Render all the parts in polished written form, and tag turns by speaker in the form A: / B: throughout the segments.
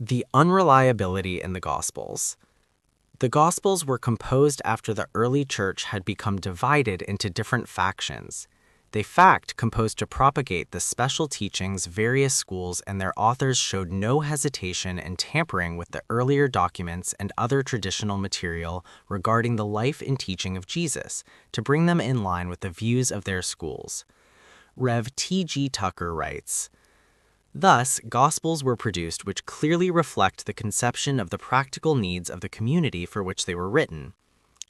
A: The unreliability in the Gospels. The Gospels were composed after the early church had become divided into different factions. They composed to propagate the special teachings various schools, and their authors showed no hesitation in tampering with the earlier documents and other traditional material regarding the life and teaching of Jesus to bring them in line with the views of their schools. Rev. T.G. Tucker writes, "Thus, Gospels were produced which clearly reflect the conception of the practical needs of the community for which they were written.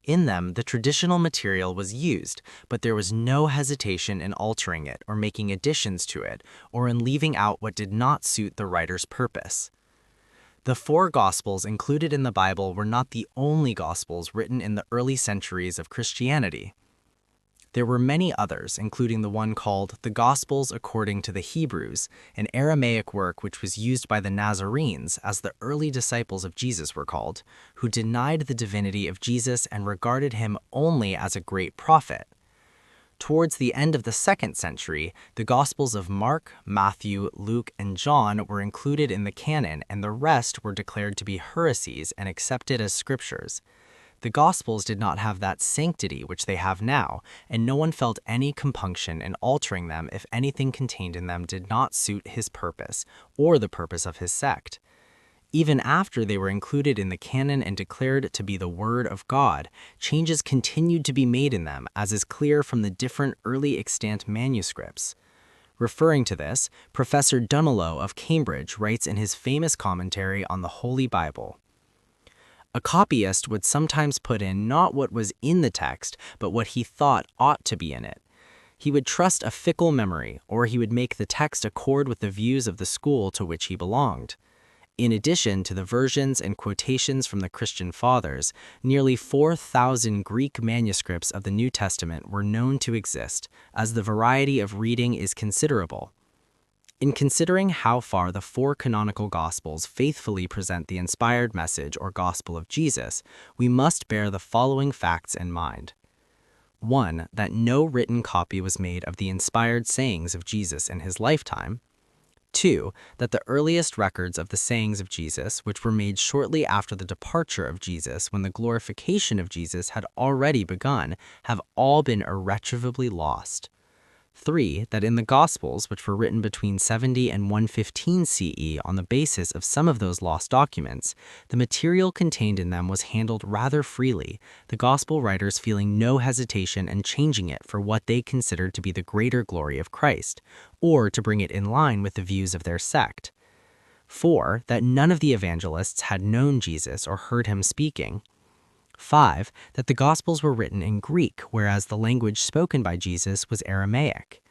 A: In them, the traditional material was used, but there was no hesitation in altering it or making additions to it, or in leaving out what did not suit the writer's purpose." The four Gospels included in the Bible were not the only Gospels written in the early centuries of Christianity. There were many others, including the one called the Gospels according to the Hebrews, an Aramaic work which was used by the Nazarenes, as the early disciples of Jesus were called, who denied the divinity of Jesus and regarded him only as a great prophet. Towards the end of the 2nd century, the Gospels of Mark, Matthew, Luke, and John were included in the canon, and the rest were declared to be heresies and accepted as scriptures. The Gospels did not have that sanctity which they have now, and no one felt any compunction in altering them if anything contained in them did not suit his purpose or the purpose of his sect. Even after they were included in the canon and declared to be the Word of God, changes continued to be made in them, as is clear from the different early extant manuscripts. Referring to this, Professor Dunlow of Cambridge writes in his famous commentary on the Holy Bible, "A copyist would sometimes put in not what was in the text, but what he thought ought to be in it. He would trust a fickle memory, or he would make the text accord with the views of the school to which he belonged." In addition to the versions and quotations from the Christian fathers, nearly 4,000 Greek manuscripts of the New Testament were known to exist, as the variety of reading is considerable. In considering how far the four canonical Gospels faithfully present the inspired message or gospel of Jesus, we must bear the following facts in mind. 1. That no written copy was made of the inspired sayings of Jesus in his lifetime. 2. That the earliest records of the sayings of Jesus, which were made shortly after the departure of Jesus when the glorification of Jesus had already begun, have all been irretrievably lost. 3. That in the Gospels, which were written between 70 and 115 CE on the basis of some of those lost documents, the material contained in them was handled rather freely, the Gospel writers feeling no hesitation in changing it for what they considered to be the greater glory of Christ, or to bring it in line with the views of their sect. 4. That none of the evangelists had known Jesus or heard him speaking. 5. That the Gospels were written in Greek, whereas the language spoken by Jesus was Aramaic.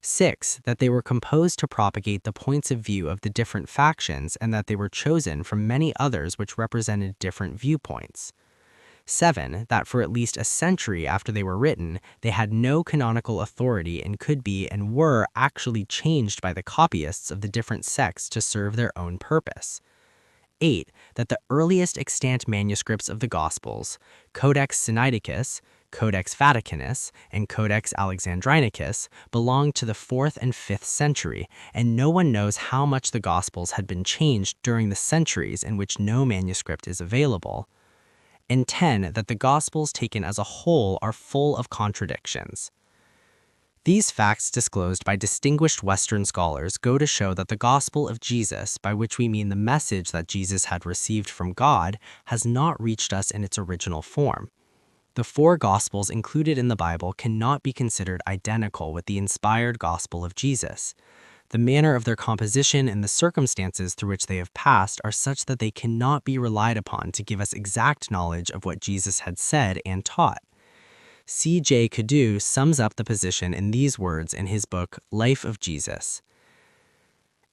A: 6. That they were composed to propagate the points of view of the different factions, and that they were chosen from many others which represented different viewpoints. 7. That for at least a century after they were written, they had no canonical authority and could be and were actually changed by the copyists of the different sects to serve their own purpose. 8. That the earliest extant manuscripts of the Gospels, Codex Sinaiticus, Codex Vaticanus, and Codex Alexandrinicus, belonged to the 4th and 5th century, and no one knows how much the Gospels had been changed during the centuries in which no manuscript is available. And 10. That the Gospels taken as a whole are full of contradictions. These facts disclosed by distinguished Western scholars go to show that the gospel of Jesus, by which we mean the message that Jesus had received from God, has not reached us in its original form. The four Gospels included in the Bible cannot be considered identical with the inspired gospel of Jesus. The manner of their composition and the circumstances through which they have passed are such that they cannot be relied upon to give us exact knowledge of what Jesus had said and taught. C.J. Cadu sums up the position in these words in his book, Life of Jesus.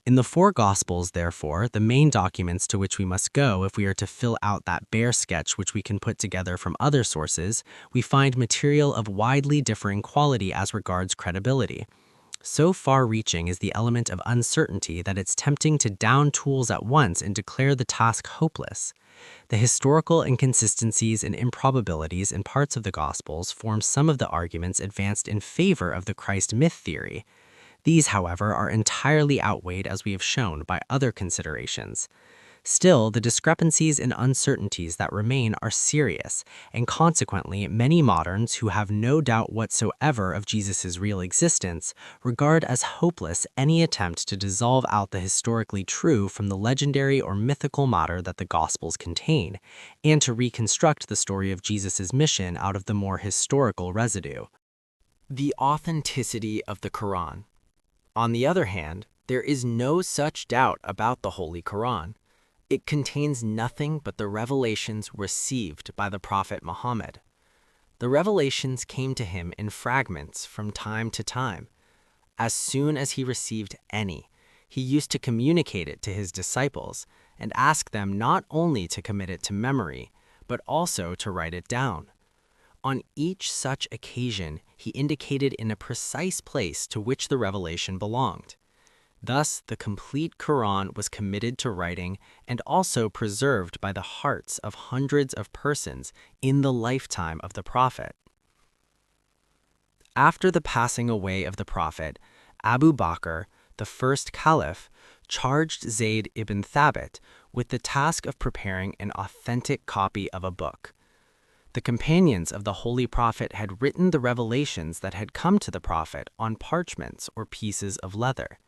A: In the four Gospels, therefore, the main documents to which we must go if we are to fill out that bare sketch which we can put together from other sources, we find material of widely differing quality as regards credibility. So far-reaching is the element of uncertainty that it's tempting to down tools at once and declare the task hopeless. The historical inconsistencies and improbabilities in parts of the Gospels form some of the arguments advanced in favor of the Christ myth theory. These, however, are entirely outweighed, as we have shown, by other considerations. Still, the discrepancies and uncertainties that remain are serious, and consequently, many moderns who have no doubt whatsoever of Jesus' real existence regard as hopeless any attempt to dissolve out the historically true from the legendary or mythical matter that the Gospels contain, and to reconstruct the story of Jesus' mission out of the more historical residue. The authenticity of the Quran. On the other hand, there is no such doubt about the Holy Quran. It contains nothing but the revelations received by the Prophet Muhammad. The revelations came to him in fragments from time to time. As soon as he received any, he used to communicate it to his disciples and ask them not only to commit it to memory, but also to write it down. On each such occasion, he indicated in a precise place to which the revelation belonged. Thus, the complete Quran was committed to writing and also preserved by the hearts of hundreds of persons in the lifetime of the Prophet. After the passing away of the Prophet, Abu Bakr, the first caliph, charged Zayd ibn Thabit with the task of preparing an authentic copy of a book. The companions of the Holy Prophet had written the revelations that had come to the Prophet on parchments or pieces of leather.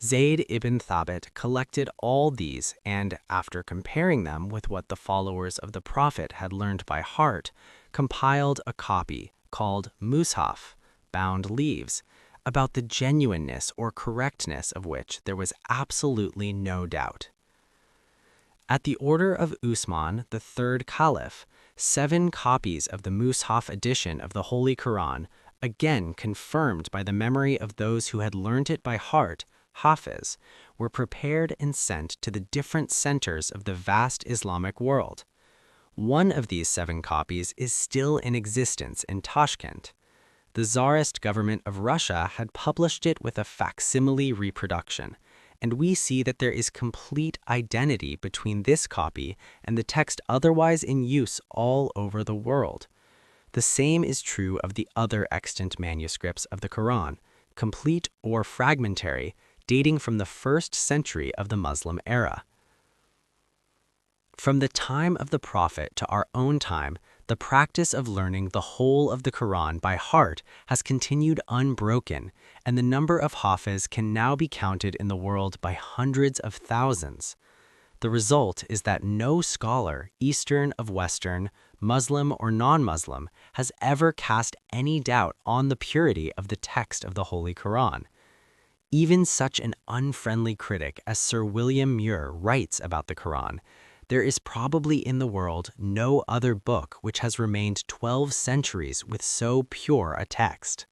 A: Zayd ibn Thabit collected all these and, after comparing them with what the followers of the Prophet had learned by heart, compiled a copy called Mushaf, bound leaves, about the genuineness or correctness of which there was absolutely no doubt. At the order of Usman, the third caliph, 7 copies of the Mushaf edition of the Holy Quran, again confirmed by the memory of those who had learned it by heart, Hafiz, were prepared and sent to the different centers of the vast Islamic world. One of these 7 copies is still in existence in Tashkent. The Tsarist government of Russia had published it with a facsimile reproduction, and we see that there is complete identity between this copy and the text otherwise in use all over the world. The same is true of the other extant manuscripts of the Quran, complete or fragmentary, dating from the 1st century of the Muslim era. From the time of the Prophet to our own time, the practice of learning the whole of the Quran by heart has continued unbroken, and the number of Hafiz can now be counted in the world by hundreds of thousands. The result is that no scholar, Eastern of Western, Muslim or non-Muslim, has ever cast any doubt on the purity of the text of the Holy Quran. Even such an unfriendly critic as Sir William Muir writes about the Quran, there is probably in the world no other book which has remained 12 centuries with so pure a text.